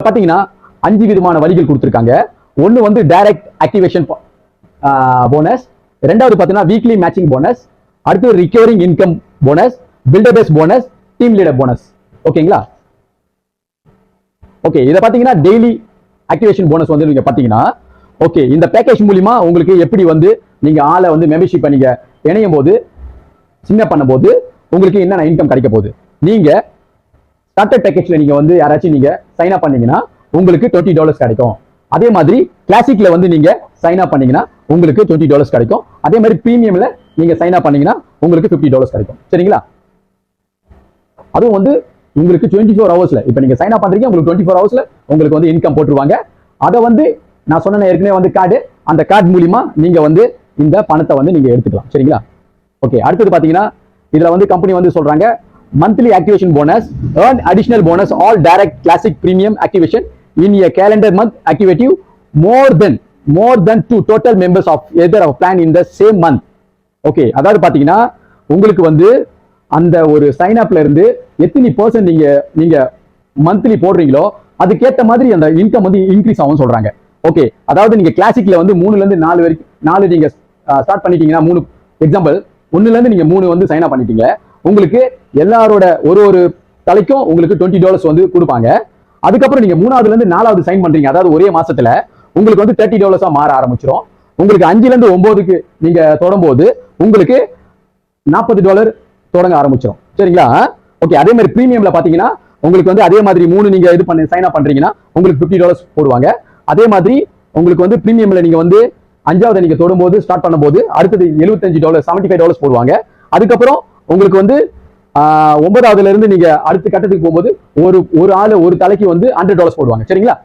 பாத்தீங்கன்னா 5 விதமான வழிகள் கொடுத்திருக்காங்க. ஒன்னு வந்து டைரக்ட் ஆக்டிவேஷன் போனஸ், ரெண்டாவது பாத்தீங்கன்னா வீக்லி மேட்சிங் போனஸ், அடுத்து recovering income bonus, builder base bonus, team leader bonus. ஓகேங்களா? ஓகே, இத பாத்தீங்கன்னா டெய்லி ஆக்டிவேஷன் போனஸ் வந்து நீங்க பாத்தீங்கன்னா ஓகே, இந்த பேக்கேஜ் மூலமா உங்களுக்கு எப்படி வந்து நீங்க ஆளை வந்து மெம்பர்ஷிப் நீங்க இணையும் போது சின்ன பண்ணும்போது உங்களுக்கு என்னென்ன இன்கம் கிடைக்க போகுது. நீங்க ஸ்டார்டர் பேக்கேஜ்ல நீங்க வந்து யாராச்சும் நீங்க சைன் அப் பண்ணீங்கன்னா உங்களுக்கு $20 கிடைக்கும். அதே மாதிரி கிளாசிக்ல வந்து நீங்க சைன் அப் பண்ணீங்கன்னா உங்களுக்கு $20 கிடைக்கும். அதே மாதிரி பிரீமியம்ல நீங்க சைன் அப் பண்ணீங்கன்னா உங்களுக்கு $50 கிடைக்கும். சரிங்களா? அதுவும் வந்து உங்களுக்கு 24 ஹவர்ஸ்ல இப்ப நீங்க சைன் அப் பண்றீங்க, உங்களுக்கு 24 ஹவர்ஸ்ல உங்களுக்கு வந்து இன்கம் போட்டுருவாங்க. அதை வந்து நான் சொன்ன ஏற்கனவே வந்து கார்டு, அந்த கார்டு மூலியமா நீங்க வந்து இந்த பணத்தை வந்து நீங்க எடுத்துக்கலாம். சரிங்களா? ஓகே, அடுத்தது பாத்தீங்கன்னா இதுல வந்து கம்பெனி வந்து சொல்றாங்க monthly activation bonus, earn additional bonus all direct classic premium activation in a calendar month activate you more than 2 total members of either of plan in the same month. Okay, அதாவது பாத்தீங்கன்னா உங்களுக்கு வந்து அந்த ஒரு sign அப்ல இருந்து எத்தனை % நீங்க மந்த்லி போடுறீங்களோ அதுக்கேற்ற மாதிரி அந்த இன்கம் வந்து இன்க்ரீஸ் ஆகும் சொல்றாங்க. ஓகே, அதாவது நீங்க கிளாசிக்ல வந்து 3ல இருந்து 4 வரைக்கும் 4 நீங்க ஸ்டார்ட் பண்ணிட்டீங்கன்னா 3 எக்ஸாம்பிள் 1ல இருந்து நீங்க 3 வந்து சைன் அப் பண்ணிட்டீங்க, உங்களுக்கு எல்லாரோட ஒரு தலைக்கும் உங்களுக்கு $20 வந்து கொடுப்பாங்க. அதுக்கப்புறம் நீங்க 3ஆவதுல இருந்து 4ஆவது சைன் பண்றீங்க, அதாவது ஒரே மாசத்துல உங்களுக்கு வந்து $30 மாற ஆரம்பிச்சிடும். உங்களுக்கு 5ல இருந்து 9க்கு நீங்க தொடரும்போது உங்களுக்கு $40 தொடங்க ஆரம்பிச்சிடும். சரிங்களா? ஓகே, அதே மாதிரி பிரீமியம்ல பாத்தீங்கன்னா உங்களுக்கு வந்து அதே மாதிரி 3 நீங்க இது பண்ணி சைன் அப் பண்றீங்கன்னா உங்களுக்கு $50 போடுவாங்க. அதே மாதிரி உங்களுக்கு வந்து பிரீமியம்ல நீங்க வந்து 5ஆவது நீங்க தொடும்போது ஸ்டார்ட் பண்ணும்போது அடுத்தது $75 $75 போடுவாங்க. அதுக்கப்புறம் உங்களுக்கு வந்து 9ஆவதுல இருந்து நீங்க அடுத்த கட்டத்துக்கு போகும்போது ஒரு ஆளு ஒரு தலைக்கு வந்து $100 போடுவாங்க. சரிங்களா?